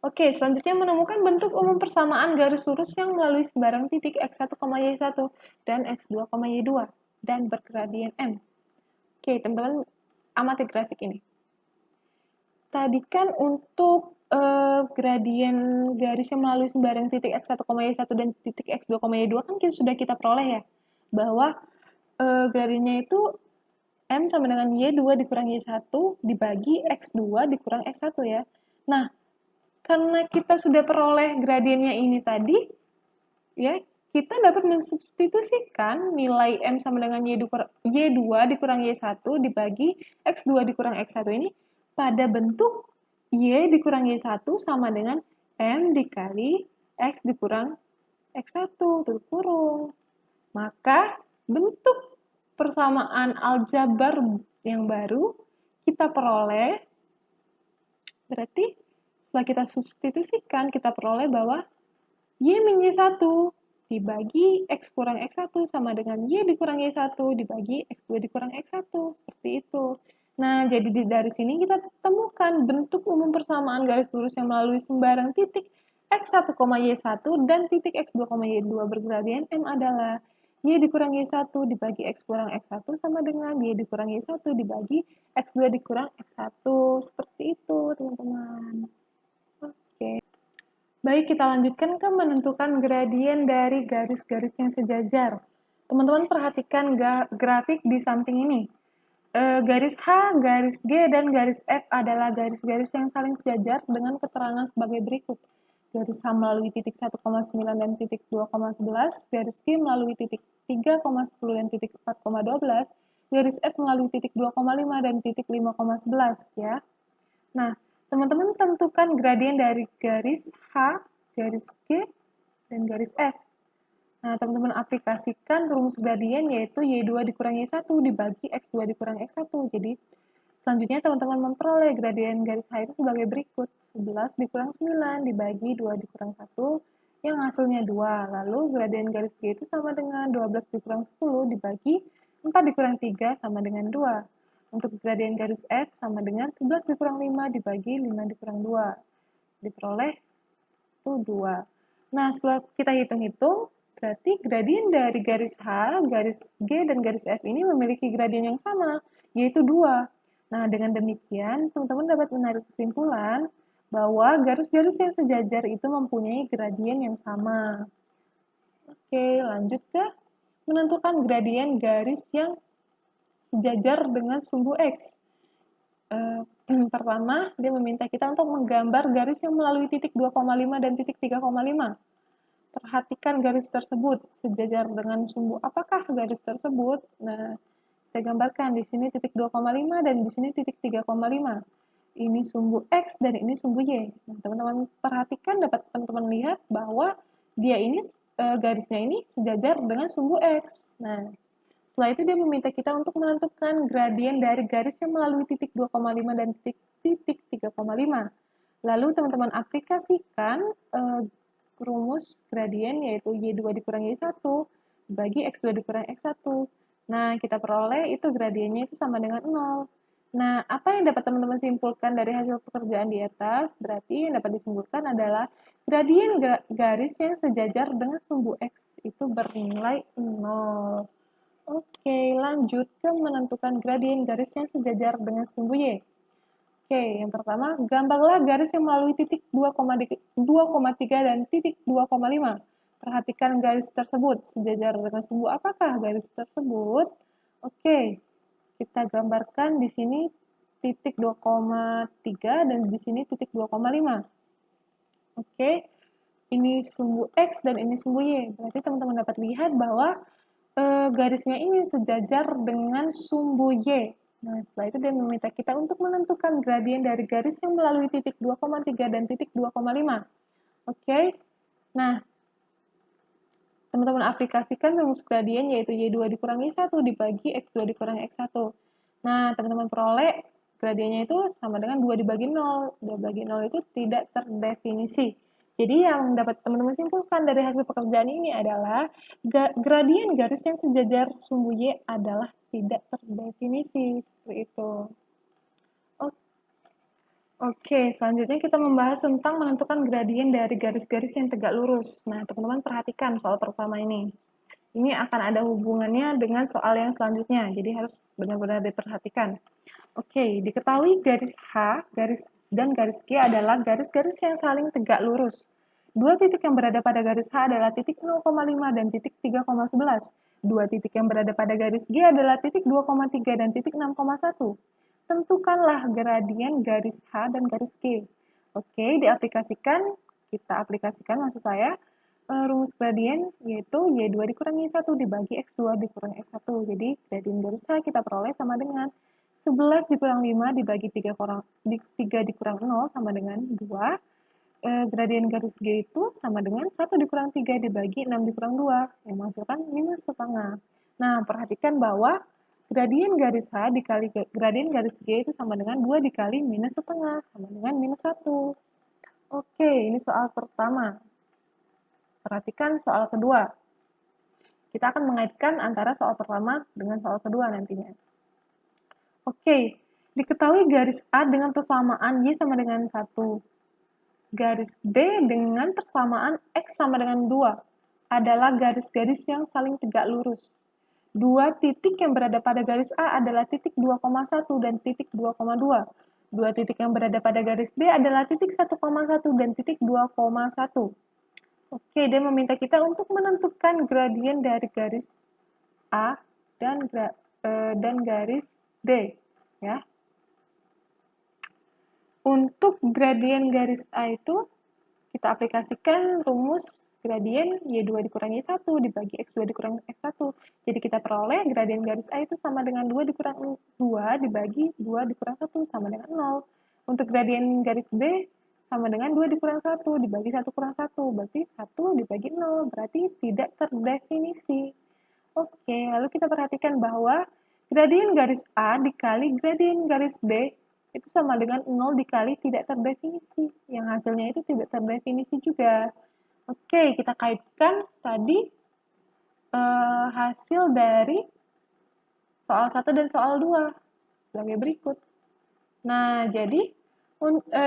Speaker 1: Oke, selanjutnya menemukan bentuk umum persamaan garis lurus yang melalui sembarang titik X1, Y1 dan X2, Y2 dan bergradien M. Oke, teman-teman amati grafik ini. Tadi kan untuk gradien garis yang melalui sembarang titik X1, Y1 dan titik X2, Y2 kan sudah kita peroleh ya, bahwa gradiennya itu M sama dengan Y2 dikurang Y1 dibagi X2 dikurang X1 ya. Nah, karena kita sudah peroleh gradiennya ini tadi, ya, kita dapat mensubstitusikan nilai M sama dengan Y2 dikurang Y1 dibagi X2 dikurang X1 ini pada bentuk Y dikurang Y1 sama dengan M dikali X dikurang X1 tutup kurung. Maka bentuk persamaan aljabar yang baru kita peroleh, berarti setelah kita substitusikan, kita peroleh bahwa Y min Y1 dibagi X kurang X1 sama dengan Y dikurang Y1 dibagi X2 dikurang X1. Seperti itu. Nah, jadi dari sini kita temukan bentuk umum persamaan garis lurus yang melalui sembarang titik X1, Y1 dan titik X2, Y2 bergradien M adalah Y dikurang Y1 dibagi X kurang X1 sama dengan Y dikurang Y1 dibagi X2 dikurang X1. Seperti itu, teman-teman. Oke. Baik, kita lanjutkan ke menentukan gradien dari garis-garis yang sejajar. Teman-teman perhatikan grafik di samping ini. Garis H, garis G, dan garis F adalah garis-garis yang saling sejajar dengan keterangan sebagai berikut. Garis H melalui titik 1,9 dan titik 2,11, garis G melalui titik 3,10 dan titik 4,12, garis F melalui titik 2,5 dan titik 5,11 ya. Nah, teman-teman tentukan gradien dari garis H, garis G, dan garis F. Nah, teman-teman aplikasikan rumus gradien yaitu Y2 dikurang Y1 dibagi X2 dikurang X1. Jadi, selanjutnya teman-teman memperoleh gradien garis H itu sebagai berikut. 11 dikurang 9 dibagi 2 dikurang 1, yang hasilnya 2. Lalu, gradien garis G itu sama dengan 12 dikurang 10 dibagi 4 dikurang 3 sama dengan 2. Untuk gradien garis F sama dengan 11 dikurang 5 dibagi 5 dikurang 2. Diperoleh itu 2. Nah, setelah kita hitung-hitung, berarti gradien dari garis H, garis G, dan garis F ini memiliki gradien yang sama, yaitu 2. Nah, dengan demikian, teman-teman dapat menarik kesimpulan bahwa garis-garis yang sejajar itu mempunyai gradien yang sama. Oke, lanjut ke menentukan gradien garis yang sejajar dengan sumbu X. Pertama, dia meminta kita untuk menggambar garis yang melalui titik 2,5 dan titik 3,5. perhatikan garis tersebut sejajar dengan sumbu apakah garis tersebut. Nah, saya gambarkan di sini titik 2,5 dan di sini titik 3,5. Ini sumbu X dan ini sumbu Y. Nah, teman-teman perhatikan, dapat teman-teman lihat bahwa dia ini garisnya ini sejajar dengan sumbu X. Nah, setelah itu dia meminta kita untuk menentukan gradien dari garis yang melalui titik 2,5 dan titik 3,5. Lalu teman-teman aplikasikan rumus gradien yaitu Y2 dikurangi Y1 bagi X2 dikurangi X1. Nah, kita peroleh itu gradiennya itu sama dengan 0. Nah, apa yang dapat teman-teman simpulkan dari hasil pekerjaan di atas? Berarti yang dapat disimpulkan adalah gradien garis yang sejajar dengan sumbu X itu bernilai 0. Oke, lanjut ke menentukan gradien garis yang sejajar dengan sumbu Y. Oke, yang pertama, gambarlah garis yang melalui titik 2,3 dan titik 2,5. Perhatikan garis tersebut, sejajar dengan sumbu apakah garis tersebut? Oke, kita gambarkan di sini titik 2,3 dan di sini titik 2,5. Oke, ini sumbu X dan ini sumbu Y. Berarti teman-teman dapat lihat bahwa garisnya ini sejajar dengan sumbu Y. Nah, setelah itu dia meminta kita untuk menentukan gradien dari garis yang melalui titik 2,3 dan titik 2,5. Oke, nah, teman-teman aplikasikan rumus gradien yaitu Y2 dikurangi 1 dibagi X2 dikurangi X1. Nah, teman-teman peroleh gradiennya itu sama dengan 2 dibagi 0. 2 dibagi 0 itu tidak terdefinisi. Jadi yang dapat teman-teman simpulkan dari hasil pekerjaan ini adalah gradien garis yang sejajar sumbu Y adalah tidak terdefinisi. Seperti itu. Oke, selanjutnya kita membahas tentang menentukan gradien dari garis-garis yang tegak lurus. Nah, teman-teman perhatikan soal pertama ini. Ini akan ada hubungannya dengan soal yang selanjutnya, jadi harus benar-benar diperhatikan. Oke, diketahui garis H dan garis G adalah garis-garis yang saling tegak lurus. Dua titik yang berada pada garis H adalah titik 0,5 dan titik 3,11. Dua titik yang berada pada garis G adalah titik 2,3 dan titik 6,1. Tentukanlah gradien garis H dan garis G. Oke, kita aplikasikan maksud saya, rumus gradien yaitu Y2 dikurangi 1 dibagi X2 dikurangi X1. Jadi, gradien garis H kita peroleh sama dengan 11 dikurang 5 dibagi 3 dikurang 0 sama dengan 2. Gradien garis G itu sama dengan 1 dikurang 3 dibagi 6 dikurang 2, yang menghasilkan minus setengah. Nah, perhatikan bahwa gradien garis H dikali gradien garis G itu sama dengan 2 dikali minus setengah, sama dengan minus 1. Oke, ini soal pertama. Perhatikan soal kedua. Kita akan mengaitkan antara soal pertama dengan soal kedua nantinya. Oke, diketahui garis A dengan persamaan Y sama dengan 1. Garis B dengan persamaan X sama dengan 2 adalah garis-garis yang saling tegak lurus. Dua titik yang berada pada garis A adalah titik 2,1 dan titik 2,2. Dua titik yang berada pada garis B adalah titik 1,1 dan titik 2,1. Oke, dia meminta kita untuk menentukan gradien dari garis A dan garis B, ya. Untuk gradien garis A itu kita aplikasikan rumus gradien Y2 dikurangi 1 dibagi X2 dikurangi X1. Jadi kita peroleh gradien garis A itu sama dengan 2 dikurangi 2 dibagi 2 dikurang 1 sama dengan 0. Untuk gradien garis B sama dengan 2 dikurang 1 dibagi 1 kurang 1. Berarti 1 dibagi 0. Berarti tidak terdefinisi. Oke, lalu kita perhatikan bahwa gradien garis A dikali gradien garis B itu sama dengan 0 dikali tidak terdefinisi. Yang hasilnya itu tidak terdefinisi juga. Oke, kita kaitkan tadi hasil dari soal 1 dan soal 2 sebagai berikut. Nah, jadi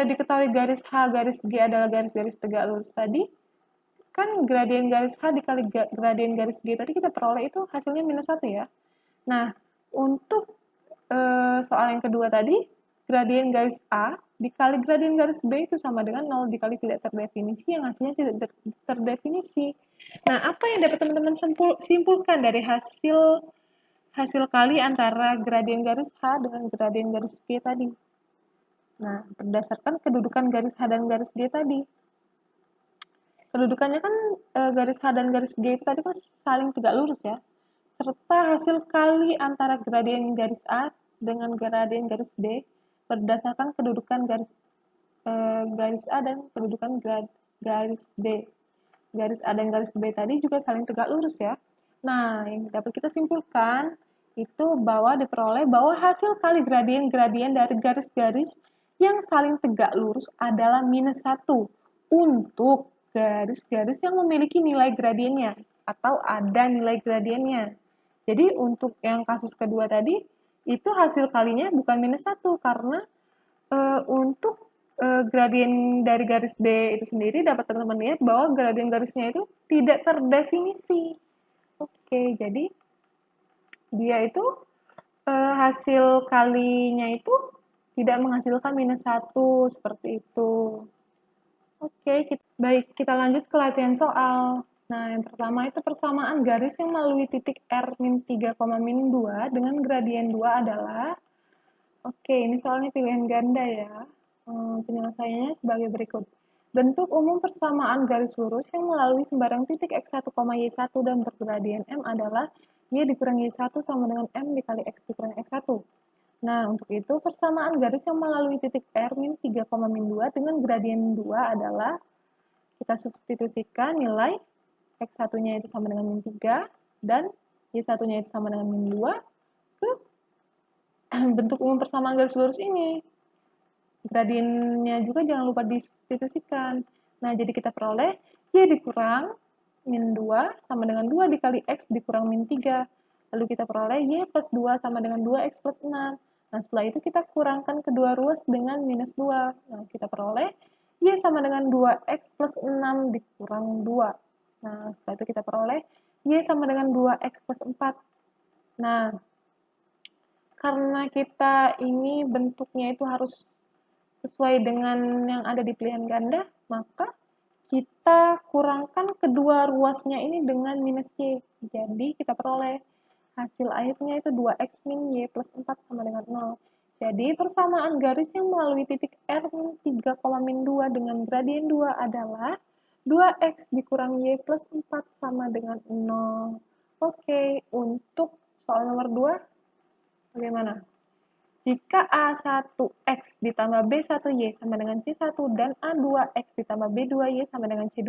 Speaker 1: diketahui garis H, garis G adalah garis-garis tegak lurus tadi, kan gradien garis H dikali gradien garis G tadi kita peroleh itu hasilnya minus 1 ya. Nah, untuk soal yang kedua tadi, gradien garis A dikali gradien garis B itu sama dengan 0 dikali tidak terdefinisi, yang hasilnya tidak terdefinisi. Nah, apa yang dapat teman-teman simpulkan dari hasil kali antara gradien garis H dengan gradien garis G tadi? Nah, berdasarkan kedudukan garis H dan garis G tadi. Kedudukannya kan garis H dan garis G itu tadi kan saling tegak lurus ya. Serta hasil kali antara gradien garis A dengan gradien garis B berdasarkan kedudukan garis A dan kedudukan garis B. Garis A dan garis B tadi juga saling tegak lurus ya. Nah, yang dapat kita simpulkan itu diperoleh bahwa hasil kali gradien-gradien dari garis-garis yang saling tegak lurus adalah -1 untuk garis-garis yang memiliki nilai gradiennya atau ada nilai gradiennya. Jadi untuk yang kasus kedua tadi itu hasil kalinya bukan -1 karena untuk gradien dari garis B itu sendiri dapat teman-teman lihat bahwa gradien garisnya itu tidak terdefinisi. Oke, jadi dia itu hasil kalinya itu tidak menghasilkan -1 seperti itu. Oke, baik kita lanjut ke latihan soal. Nah, yang pertama itu persamaan garis yang melalui titik R min 3, min 2 dengan gradien 2 adalah, oke ini soalnya pilihan ganda ya. Penyelesaiannya sebagai berikut. Bentuk umum persamaan garis lurus yang melalui sembarang titik X1, Y1 dan bergradien M adalah Y dikurang Y1 sama dengan M dikali X dikurang X1. Nah, untuk itu persamaan garis yang melalui titik R min 3, min 2 dengan gradien 2 adalah kita substitusikan nilai X1-nya itu sama dengan min 3 dan Y1-nya itu sama dengan min 2 ke bentuk umum persamaan garis lurus ini. Gradiennya juga jangan lupa disubstitusikan. Nah, jadi kita peroleh Y dikurang min 2 sama dengan 2 dikali X dikurang min 3. Lalu kita peroleh Y plus 2 sama dengan 2X plus 6. Nah, setelah itu kita kurangkan kedua ruas dengan minus 2. Nah, kita peroleh Y sama dengan 2X plus 6 dikurang 2. Nah, setelah itu kita peroleh Y sama dengan 2X plus 4. Nah, karena kita ini bentuknya itu harus sesuai dengan yang ada di pilihan ganda, maka kita kurangkan kedua ruasnya ini dengan minus Y. Jadi kita peroleh hasil akhirnya itu 2X min Y plus 4 sama dengan 0. Jadi persamaan garis yang melalui titik R min 3, min 2 dengan gradien 2 adalah 2X dikurang Y plus 4 sama dengan 0. Oke, untuk soal nomor 2, bagaimana? Jika A1X ditambah B1Y sama dengan C1 dan A2X ditambah B2Y sama dengan C2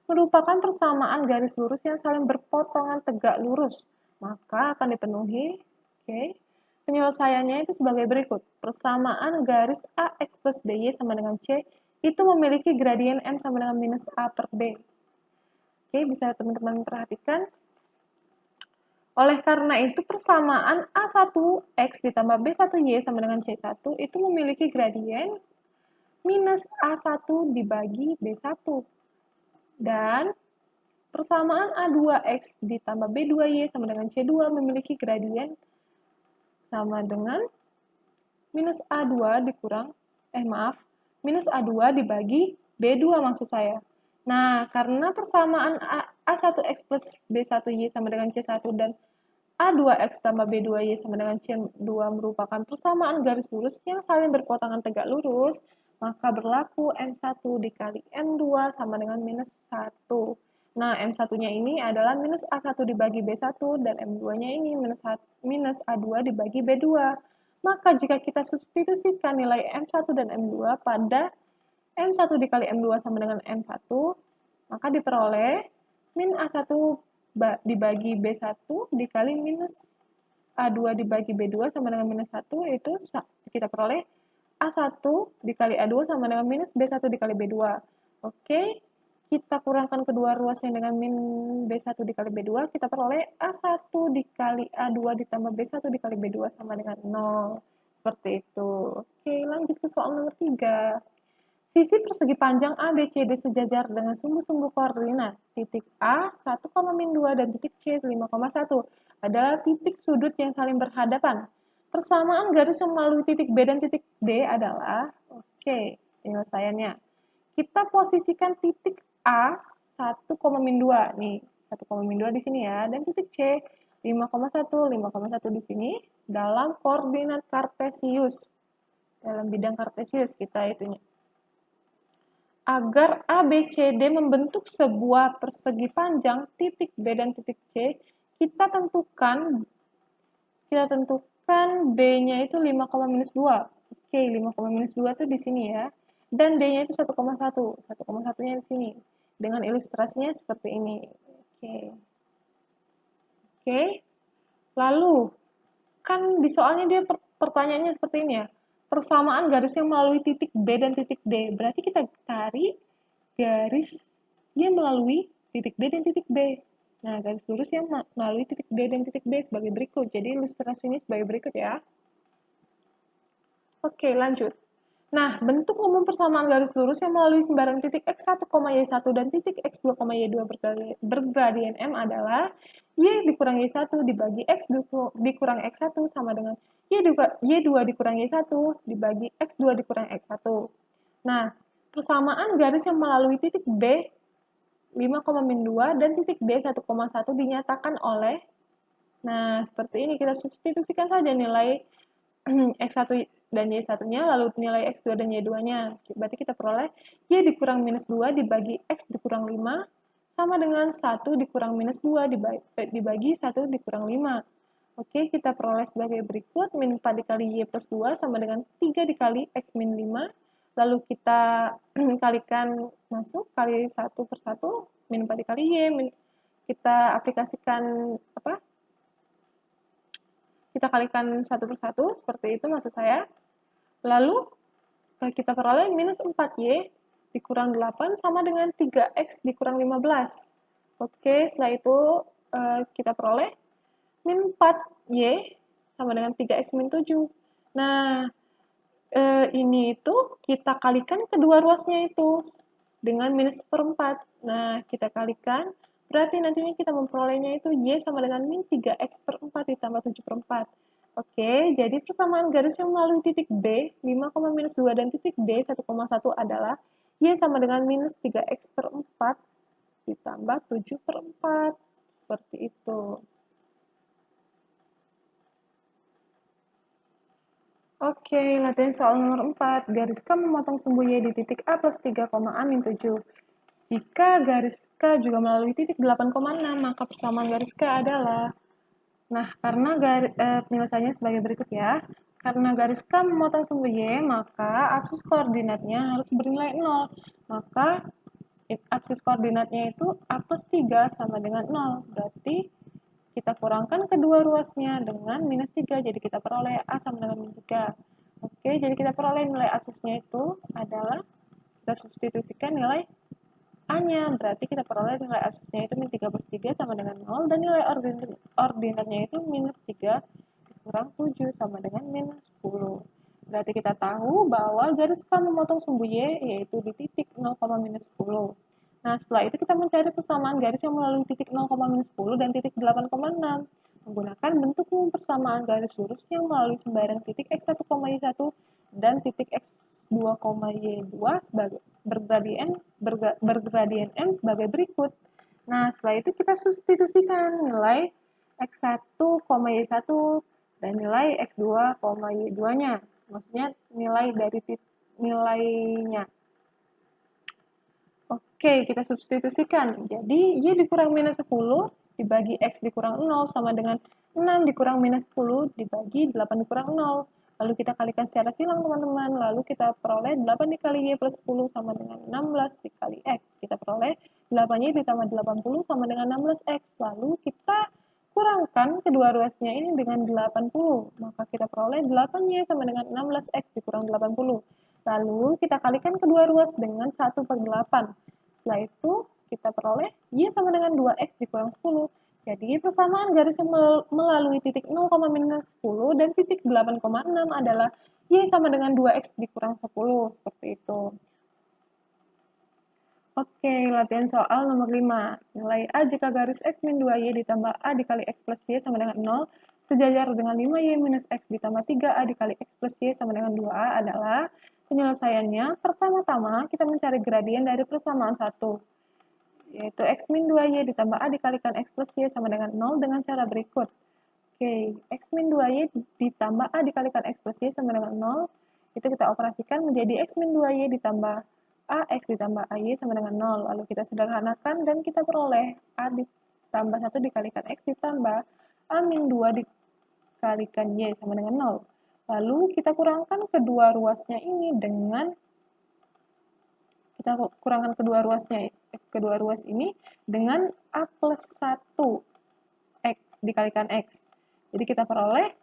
Speaker 1: merupakan persamaan garis lurus yang saling berpotongan tegak lurus, maka akan dipenuhi. Oke. Penyelesaiannya itu sebagai berikut. Persamaan garis AX plus BY sama dengan C itu memiliki gradien M sama dengan minus A per B. Oke, bisa teman-teman perhatikan. Oleh karena itu, persamaan A1X ditambah B1Y sama dengan C1 itu memiliki gradien minus A1 dibagi B1. Dan persamaan A2X ditambah B2Y sama dengan C2 memiliki gradien sama dengan minus A2 dikurang, minus A2 dibagi B2 maksud saya. Nah, karena persamaan A1X plus B1Y sama dengan C1 dan A2X tambah B2Y sama dengan C2 merupakan persamaan garis lurus yang saling berpotongan tegak lurus, maka berlaku M1 dikali M2 sama dengan minus 1. Nah, M1-nya ini adalah minus A1 dibagi B1 dan M2-nya ini minus A2 dibagi B2. Maka jika kita substitusikan nilai M1 dan M2 pada M1 dikali M2 sama dengan M1, maka diperoleh min A1 dibagi B1 dikali minus A2 dibagi B2 sama dengan minus 1, itu kita peroleh A1 dikali A2 sama dengan minus B1 dikali B2. Oke, kita kurangkan kedua ruasnya dengan min B1 dikali B2, kita peroleh A1 dikali A2 ditambah B1 dikali B2 sama dengan 0. Seperti itu. Oke, lanjut ke soal nomor 3. Sisi persegi panjang ABCD sejajar dengan sumbu-sumbu koordinat titik A 1, min 2 dan titik C 5,1 adalah titik sudut yang saling berhadapan. Persamaan garis yang melalui titik B dan titik D adalah, oke, penyelesaiannya. Kita posisikan titik A 1, min 2 nih, 1, min 2 di sini ya, dan titik C 5,1 di sini dalam koordinat kartesius. Dalam bidang kartesius kita itunya. agar A, B, C, D membentuk sebuah persegi panjang, titik B dan titik C, kita tentukan B-nya itu 5, minus 2. Oke, 5, minus 2 itu di sini ya. Dan D-nya itu 1,1. 1,1-nya di sini. Dengan ilustrasinya seperti ini. Oke. Oke. Lalu, kan di soalnya dia pertanyaannya seperti ini ya. Persamaan garis yang melalui titik B dan titik D. Berarti kita cari garis yang melalui titik B dan titik B. Nah, garis lurus yang melalui titik D dan titik B sebagai berikut. Jadi ilustrasinya sebagai berikut ya. Oke, lanjut. Nah, bentuk umum persamaan garis lurus yang melalui sembarang titik x1, y1 dan titik x2, y2 bergradien M adalah y dikurang y1 dibagi x dikurang x1 sama dengan y2 dikurang y1 dibagi x2 dikurang x1. Nah, persamaan garis yang melalui titik B 5,2 dan titik D 1,1 dinyatakan oleh, nah seperti ini, kita substitusikan saja nilai X1 dan Y1-nya, lalu nilai X2 dan Y2-nya. Berarti kita peroleh Y dikurang minus 2 dibagi X dikurang 5 sama dengan 1 dikurang minus 2 dibagi 1 dikurang 5. Oke, kita peroleh sebagai berikut. Min 4 dikali Y plus 2 sama dengan 3 dikali X min 5. Lalu kita kalikan masuk, kali 1 per 1, min 4 dikali Y. Kita aplikasikan kita kalikan 1 per 1, seperti itu maksud saya. Lalu, kita peroleh minus 4Y dikurang 8 sama dengan 3X dikurang 15. Oke, setelah itu kita peroleh min 4Y sama dengan 3X min 7. Nah, ini itu kita kalikan kedua ruasnya itu dengan minus seperempat. Nah, kita kalikan, berarti nantinya kita memperolehnya itu Y sama dengan min 3X per 4 ditambah 7 per 4. Oke, jadi persamaan garis yang melalui titik B, 5, minus 2 dan titik D, 1,1 adalah Y sama dengan minus 3X per 4 ditambah 7 per 4. Seperti itu. Oke, latihan soal nomor 4. Garis K memotong sumbu Y di titik A plus 3, A min 7. Jika garis K juga melalui titik 8,6, maka persamaan garis K adalah, nah, karena penyelesaiannya sebagai berikut ya. Karena garis K memotong sumbu Y, maka aksis koordinatnya harus bernilai 0. Maka aksis koordinatnya itu A plus 3 sama dengan 0. Berarti kita kurangkan kedua ruasnya dengan minus 3. Jadi kita peroleh A sama dengan minus 3. Oke, jadi kita peroleh nilai aksisnya itu adalah, kita substitusikan nilai A-nya, berarti kita peroleh nilai aksisnya itu min 3 plus 3 sama dengan 0, dan nilai ordinatnya itu minus 3 dikurang 7 sama dengan minus 10. Berarti kita tahu bahwa garis K memotong sumbu Y yaitu di titik 0, minus 10. Nah, setelah itu kita mencari persamaan garis yang melalui titik 0, minus 10 dan titik 8,6 menggunakan bentuk umum persamaan garis lurus yang melalui sembarang titik x1, y1 dan titik x2, y2 sebagai bergradien M sebagai berikut. Nah, setelah itu kita substitusikan nilai x1, y1 dan nilai x2, y2-nya. Maksudnya nilai dari nilainya. Oke, kita substitusikan. Jadi, Y dikurang minus 10 dibagi X dikurang 0 sama dengan 6 dikurang minus 10 dibagi 8 dikurang 0. Lalu kita kalikan secara silang, teman-teman. Lalu kita peroleh 8 dikali Y plus 10 sama dengan 16 dikali X. Kita peroleh 8Y ditambah 80 sama dengan 16X. Lalu kita kurangkan kedua ruasnya ini dengan 80. Maka kita peroleh 8Y sama dengan 16X dikurang 80. Lalu kita kalikan kedua ruas dengan 1 per 8. Setelah itu kita peroleh Y sama dengan 2X dikurang 10. Jadi persamaan garis yang melalui titik 0, minus 10 dan titik 8,6 adalah Y sama dengan 2X dikurang 10. Seperti itu. Oke, latihan soal nomor 5. Nilai A jika garis X min 2Y ditambah A dikali X plus Y sama dengan 0 sejajar dengan 5Y minus X ditambah 3A dikali X plus Y sama dengan 2A adalah, penyelesaiannya, pertama-tama kita mencari gradien dari persamaan 1, yaitu X min 2Y ditambah A dikalikan X plus Y sama dengan 0 dengan cara berikut. Oke, X min 2Y ditambah A dikalikan X plus Y sama dengan 0, itu kita operasikan menjadi X min 2Y ditambah AX ditambah AY sama dengan 0. Lalu kita sederhanakan dan kita peroleh A ditambah 1 dikalikan X ditambah A-2 dikalikan Y sama dengan 0. Lalu kita kurangkan kedua ruasnya ini dengan kedua ruas ini dengan A plus 1 X dikalikan X. Jadi kita peroleh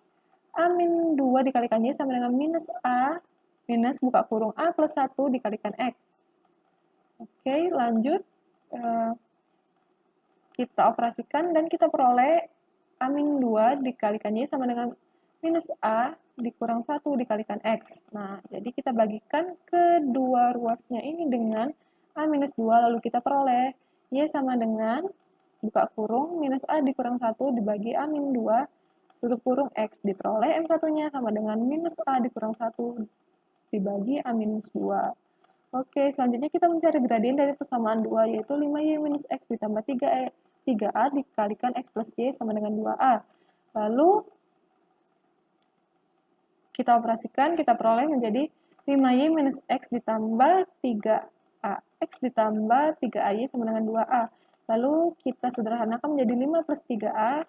Speaker 1: A-2 dikalikan Y sama dengan minus A minus buka kurung A plus 1 dikalikan X. Oke, lanjut. Kita operasikan dan kita peroleh A-2 dikalikan Y sama dengan minus A dikurang 1 dikalikan X. Nah, jadi kita bagikan kedua ruasnya ini dengan A-2, lalu kita peroleh Y sama dengan buka kurung minus A dikurang 1 dibagi A-2 tutup kurung X, diperoleh M1-nya sama dengan minus A dikurang 1 dibagi A-2. Oke, selanjutnya kita mencari gradien dari persamaan 2, yaitu 5Y minus X ditambah 3A dikalikan X plus Y sama dengan 2A. Lalu, kita operasikan, kita peroleh menjadi 5Y minus X ditambah 3A. X ditambah 3AY sama dengan 2A. Lalu, kita sederhanakan menjadi 5 plus 3A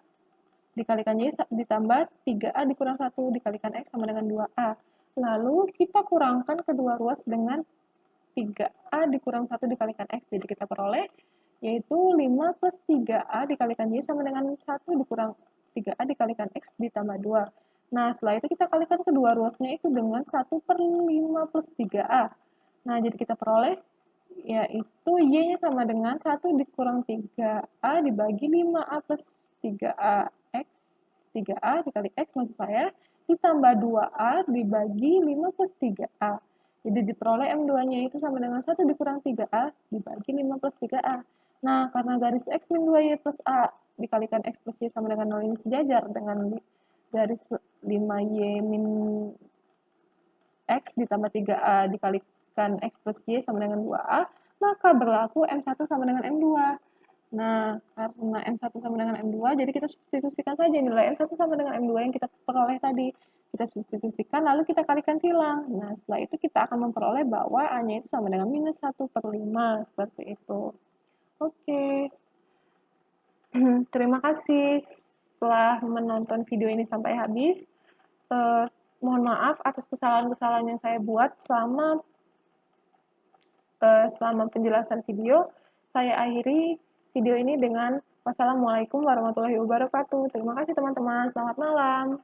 Speaker 1: dikalikan Y ditambah 3A dikurang 1 dikalikan X sama dengan 2A. Lalu, kita kurangkan kedua ruas dengan 3A dikurang 1 dikalikan X. Jadi kita peroleh yaitu 5 plus 3A dikalikan Y sama dengan 1 dikurang 3A dikalikan X ditambah 2. Nah, setelah itu kita kalikan kedua ruasnya itu dengan 1 per 5 plus 3A. Nah, jadi kita peroleh yaitu Y-nya sama dengan 1 dikurang 3A dibagi 5A plus 3A X. 3A dikali X maksud saya, ditambah 2A dibagi 5 plus 3A. Jadi diperoleh M2-nya itu sama dengan 1 dikurang 3A dibagi 5 plus 3A. Nah, karena garis X min 2Y plus A dikalikan X plus Y sama dengan 0 ini sejajar dengan garis 5Y min X ditambah 3A dikalikan X plus Y sama dengan 2A, maka berlaku M1 sama dengan M2. Nah, karena M1 sama dengan M2, jadi kita substitusikan saja nilai M1 sama dengan M2 yang kita peroleh tadi. Kita substitusikan, lalu kita kalikan silang. Nah, setelah itu kita akan memperoleh bahwa A-nya itu sama dengan minus 1 per 5, seperti itu. Oke, terima kasih setelah menonton video ini sampai habis. Mohon maaf atas kesalahan-kesalahan yang saya buat selama penjelasan video. Saya akhiri video ini dengan wassalamualaikum warahmatullahi wabarakatuh. Terima kasih teman-teman, selamat malam.